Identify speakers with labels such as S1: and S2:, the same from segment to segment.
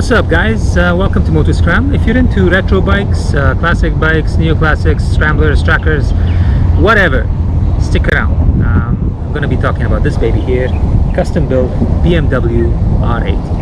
S1: What's up guys, welcome to Moto Scram. If you're into retro bikes, classic bikes, neoclassics, scramblers, trackers, whatever, stick around. I'm going to be talking about this baby here, custom built BMW R80.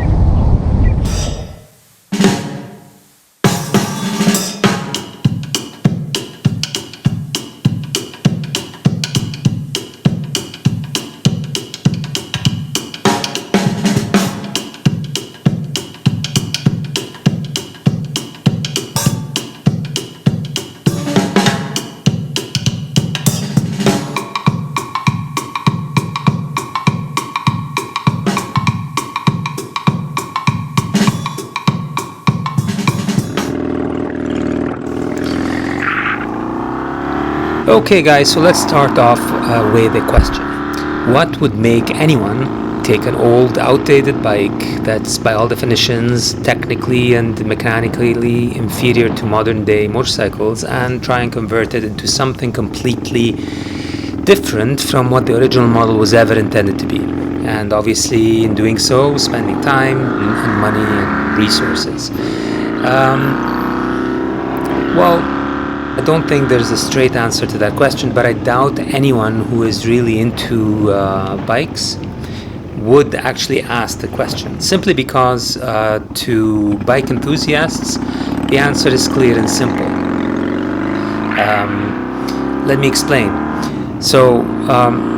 S1: Okay guys, so let's start off with a question. What would make anyone take an old, outdated bike that's by all definitions technically and mechanically inferior to modern day motorcycles and try and convert it into something completely different from what the original model was ever intended to be? And obviously in doing so, spending time and money and resources. I don't think there's a straight answer to that question, but I doubt anyone who is really into bikes would actually ask the question, simply because to bike enthusiasts the answer is clear and simple. Let me explain. So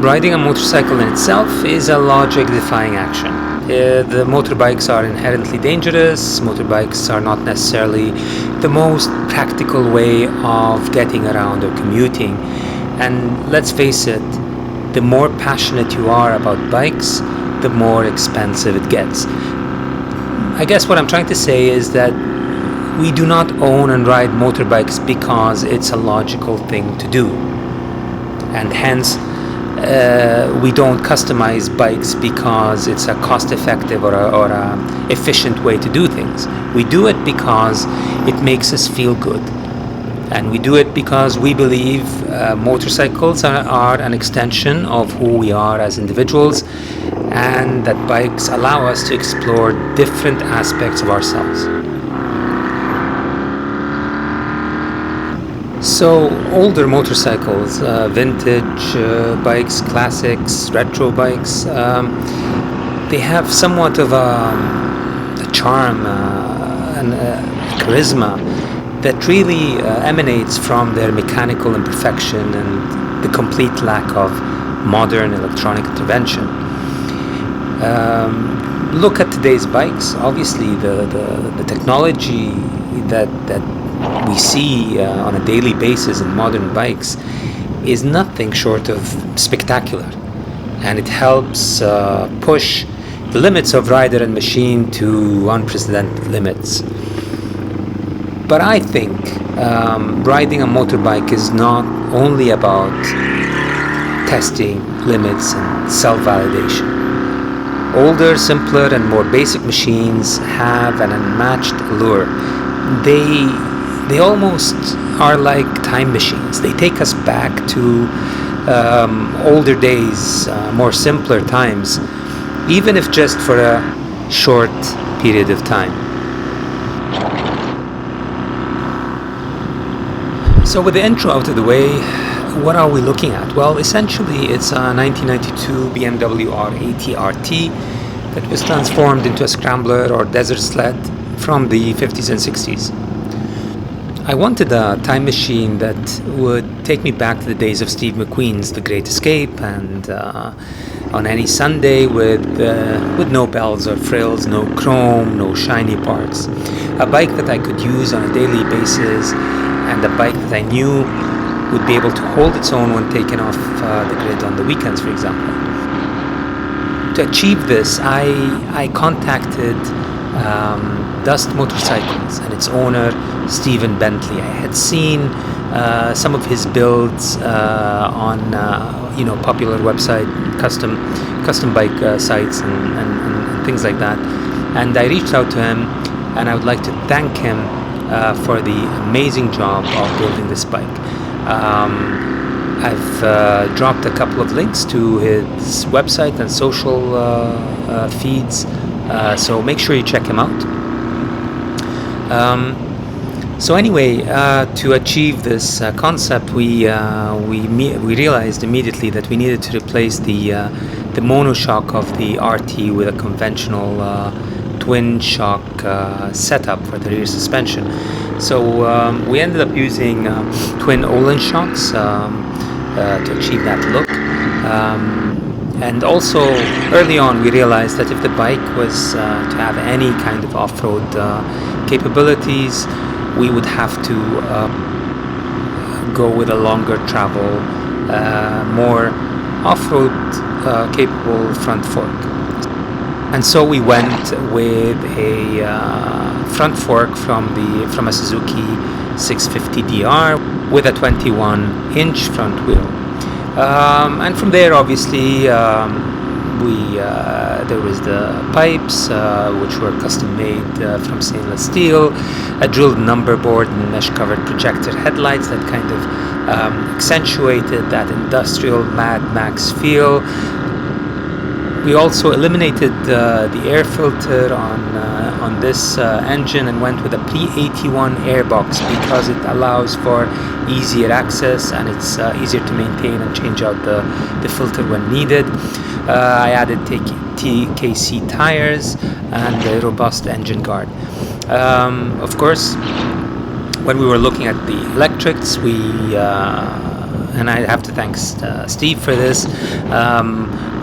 S1: riding a motorcycle in itself is a logic-defying action. The motorbikes are inherently dangerous. Motorbikes are not necessarily the most practical way of getting around or commuting. And let's face it, the more passionate you are about bikes, the more expensive it gets. I guess what I'm trying to say is that we do not own and ride motorbikes because it's a logical thing to do. And hence, we don't customize bikes because it's a cost-effective or a efficient way to do things. We do it because it makes us feel good, and we do it because we believe motorcycles are an extension of who we are as individuals, and that bikes allow us to explore different aspects of ourselves. So older motorcycles, vintage bikes, classics, retro bikes, they have somewhat of a charm and charisma that really emanates from their mechanical imperfection and the complete lack of modern electronic intervention. Look at today's bikes. Obviously the technology that we see on a daily basis in modern bikes is nothing short of spectacular, and it helps push the limits of rider and machine to unprecedented limits. But I think riding a motorbike is not only about testing limits and self-validation. Older, simpler and more basic machines have an unmatched allure. They almost are like time machines. They take us back to older days, more simpler times, even if just for a short period of time. So with the intro out of the way, what are we looking at? Well, essentially it's a 1992 BMW R80 RT that was transformed into a scrambler or desert sled from the 50s and 60s. I wanted a time machine that would take me back to the days of Steve McQueen's The Great Escape, and on any Sunday with no bells or frills, no chrome, no shiny parts. A bike that I could use on a daily basis, and a bike that I knew would be able to hold its own when taken off the grid on the weekends, for example. To achieve this, I contacted Dust Motorcycles and its owner, Stephen Bentley. I had seen some of his builds on popular website, custom bike sites and things like that. And I reached out to him, and I would like to thank him for the amazing job of building this bike. I've dropped a couple of links to his website and social feeds, so make sure you check him out. So anyway, to achieve this concept, we realized immediately that we needed to replace the monoshock of the RT with a conventional twin shock setup for the rear suspension. So we ended up using twin ohlins shocks to achieve that look. And also early on we realized that if the bike was to have any kind of off-road capabilities, we would have to go with a longer travel, more off-road capable front fork. And so we went with a front fork from a Suzuki 650DR with a 21-inch front wheel. And from there, obviously, there was the pipes, which were custom made from stainless steel, a drilled number board and mesh-covered projector headlights that kind of accentuated that industrial Mad Max feel. We also eliminated the air filter on this engine and went with a pre-81 airbox because it allows for easier access and it's easier to maintain and change out the filter when needed. I added TKC tires and a robust engine guard. Of course, when we were looking at the electrics, and I have to thank Steve for this,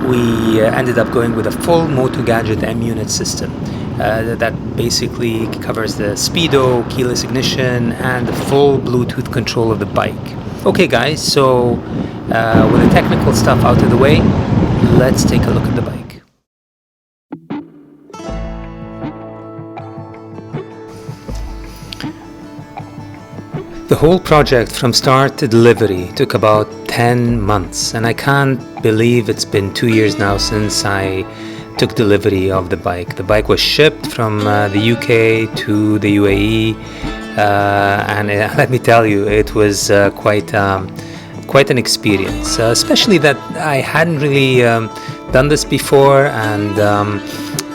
S1: we ended up going with a full Motogadget M-unit system that basically covers the speedo, keyless ignition, and the full Bluetooth control of the bike. Okay guys, so with the technical stuff out of the way, let's take a look at the bike. The whole project from start to delivery took about 10 months, and I can't believe it's been 2 years now since I took delivery of the bike. The bike was shipped from the UK to the UAE, and let me tell you, it was quite an experience, especially that I hadn't really done this before, and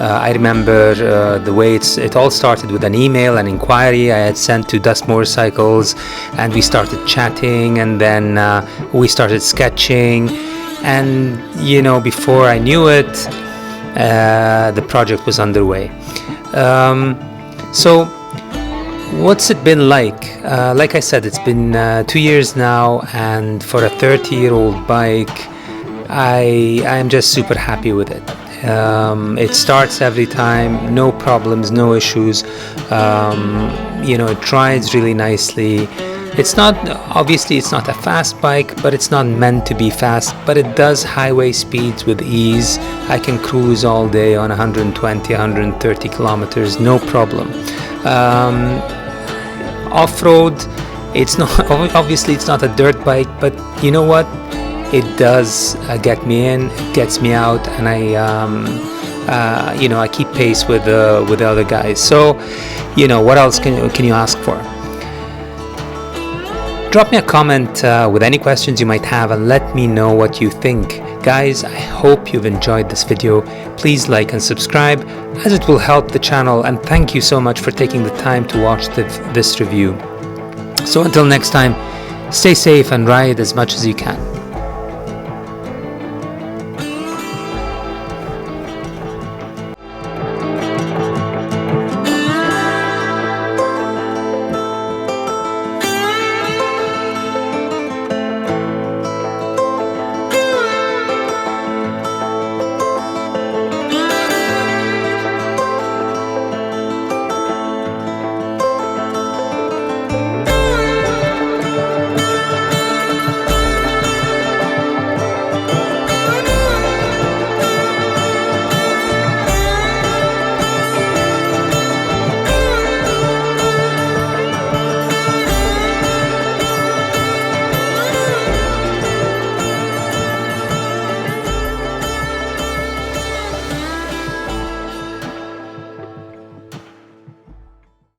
S1: I remember the way it all started with an email, an inquiry I had sent to Dust Motorcycles, and we started chatting, and then we started sketching, and before I knew it, the project was underway. So what's it been like? Like I said, it's been 2 years now, and for a 30-year-old bike, I am just super happy with it. It starts every time, no problems, no issues. It rides really nicely. It's not a fast bike, but it's not meant to be fast, but it does highway speeds with ease. I can cruise all day on 120, 130 kilometers, no problem. Off-road, it's not a dirt bike, but you know what? It does get me in, it gets me out, and I keep pace with the other guys. So, what else can you ask for? Drop me a comment with any questions you might have, and let me know what you think. Guys, I hope you've enjoyed this video. Please like and subscribe, as it will help the channel, and thank you so much for taking the time to watch this review. So until next time, stay safe and ride as much as you can.